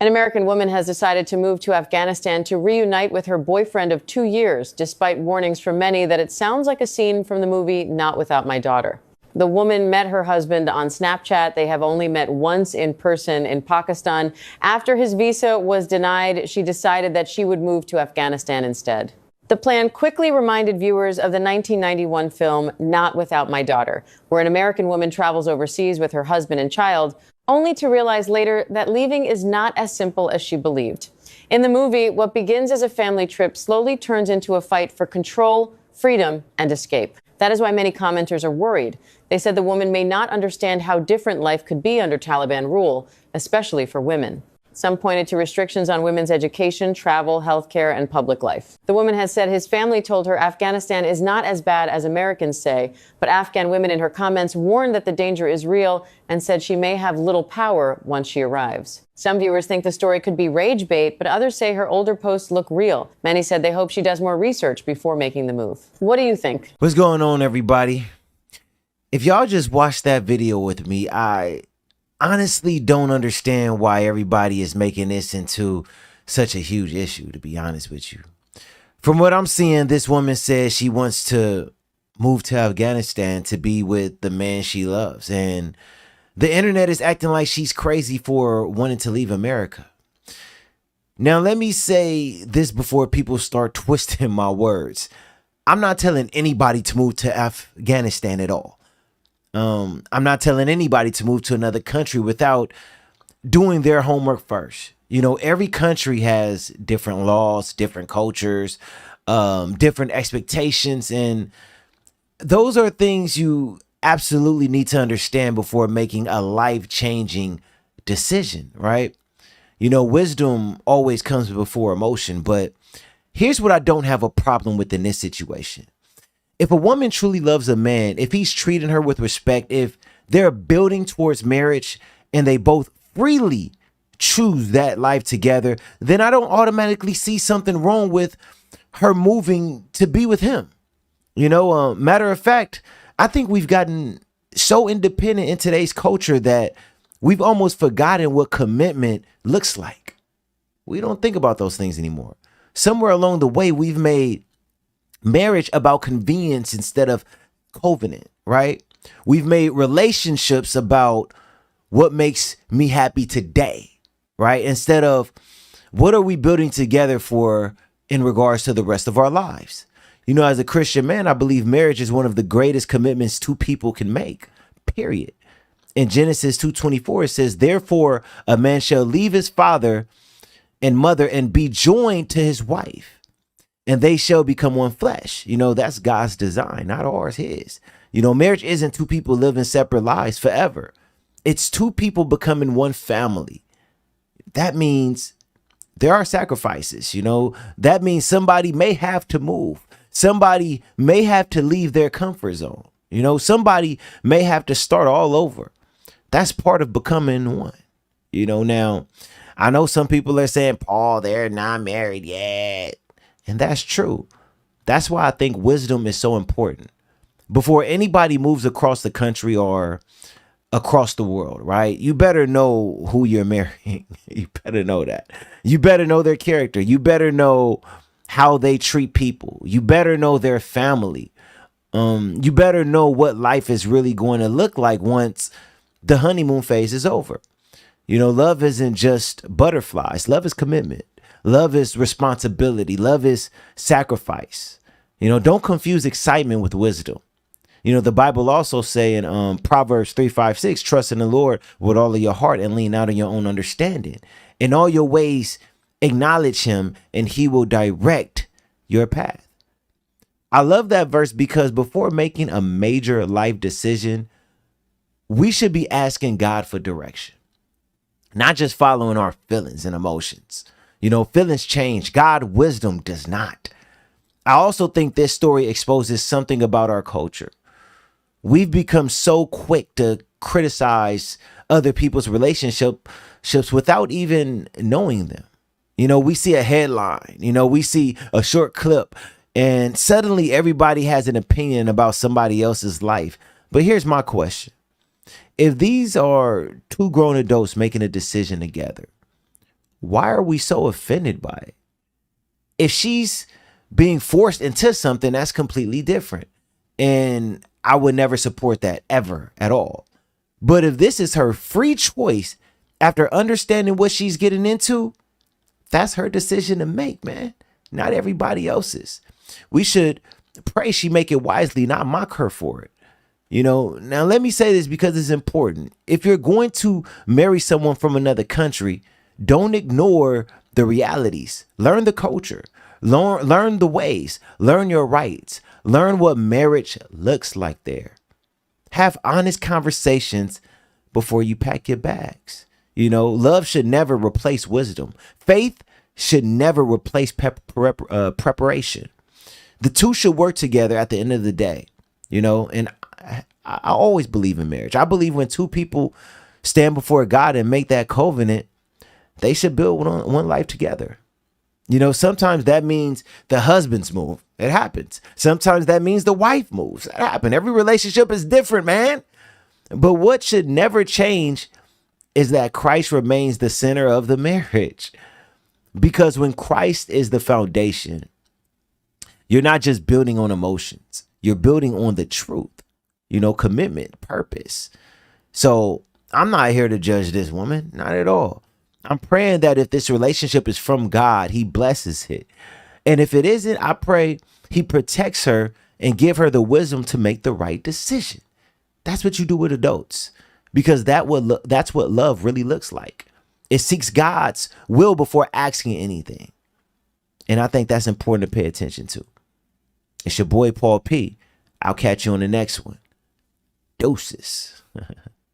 An American woman has decided to move to Afghanistan to reunite with her boyfriend of 2 years, despite warnings from many that it sounds like a scene from the movie Not Without My Daughter. The woman met her husband on Snapchat. They have only met once in person in Pakistan. After his visa was denied, she decided that she would move to Afghanistan instead. The plan quickly reminded viewers of the 1991 film Not Without My Daughter, where an American woman travels overseas with her husband and child, only to realize later that leaving is not as simple as she believed. In the movie, what begins as a family trip slowly turns into a fight for control, freedom, and escape. That is why many commenters are worried. They said the woman may not understand how different life could be under Taliban rule, especially for women. Some pointed to restrictions on women's education, travel, healthcare, and public life. The woman has said his family told her Afghanistan is not as bad as Americans say, but Afghan women in her comments warned that the danger is real and said she may have little power once she arrives. Some viewers think the story could be rage bait, but others say her older posts look real. Many said they hope she does more research before making the move. What do you think? What's going on, everybody? If y'all just watched that video with me, I honestly don't understand why everybody is making this into such a huge issue, to be honest with you. From what I'm seeing, this woman says she wants to move to Afghanistan to be with the man she loves. And the internet is acting like she's crazy for wanting to leave America. Now, let me say this before people start twisting my words. I'm not telling anybody to move to Afghanistan at all. I'm not telling anybody to move to another country without doing their homework first. You know, every country has different laws, different cultures, different expectations. And those are things you absolutely need to understand before making a life-changing decision, right? You know, wisdom always comes before emotion. But here's what I don't have a problem with in this situation. If a woman truly loves a man, if he's treating her with respect, if they're building towards marriage and they both freely choose that life together, then I don't automatically see something wrong with her moving to be with him. You know, matter of fact, I think we've gotten so independent in today's culture that we've almost forgotten what commitment looks like. We don't think about those things anymore. Somewhere along the way, we've made marriage about convenience instead of covenant, right? We've made relationships about what makes me happy today, right? Instead of what are we building together for in regards to the rest of our lives? You know, as a Christian man, I believe marriage is one of the greatest commitments two people can make, period. In Genesis 2:24, it says, therefore, a man shall leave his father and mother and be joined to his wife, and they shall become one flesh. You know, that's God's design, not ours, his. You know, marriage isn't two people living separate lives forever. It's two people becoming one family. That means there are sacrifices, you know. That means somebody may have to move. Somebody may have to leave their comfort zone. You know, somebody may have to start all over. That's part of becoming one. You know, now, I know some people are saying, Paul, they're not married yet. And that's true. That's why I think wisdom is so important. Before anybody moves across the country or across the world, right? You better know who you're marrying. You better know that. You better know their character. You better know how they treat people. You better know their family. You better know what life is really going to look like once the honeymoon phase is over. You know, love isn't just butterflies. Love is commitment. Love is responsibility. Love is sacrifice. You know, don't confuse excitement with wisdom. You know, the Bible also say in Proverbs 3:5-6, trust in the Lord with all of your heart and lean out on your own understanding. In all your ways, acknowledge him and he will direct your path. I love that verse because before making a major life decision, we should be asking God for direction, not just following our feelings and emotions. You know, feelings change. God, wisdom does not. I also think this story exposes something about our culture. We've become so quick to criticize other people's relationships without even knowing them. You know, we see a headline, you know, we see a short clip, and suddenly everybody has an opinion about somebody else's life. But here's my question. If these are two grown adults making a decision together, why are we so offended by it? If she's being forced into something, that's completely different. And I would never support that ever at all. But if this is her free choice after understanding what she's getting into, that's her decision to make, man. Not everybody else's. We should pray she make it wisely, not mock her for it. Now let me say this because it's important. If you're going to marry someone from another country, don't ignore the realities. Learn the culture, learn the ways, learn your rights, learn what marriage looks like there. Have honest conversations before you pack your bags. Love should never replace wisdom. Faith should never replace preparation. The two should work together at the end of the day, and I always believe in marriage. I believe when two people stand before God and make that covenant, they should build one life together. Sometimes that means the husbands move. It happens. Sometimes that means the wife moves. That happens. Every relationship is different, man. But what should never change is that Christ remains the center of the marriage. Because when Christ is the foundation, you're not just building on emotions. You're building on the truth, commitment, purpose. So I'm not here to judge this woman, not at all. I'm praying that if this relationship is from God, he blesses it. And if it isn't, I pray he protects her and give her the wisdom to make the right decision. That's what you do with adults, because that's what love really looks like. It seeks God's will before asking anything. And I think that's important to pay attention to. It's your boy, Paul P. I'll catch you on the next one. Doses.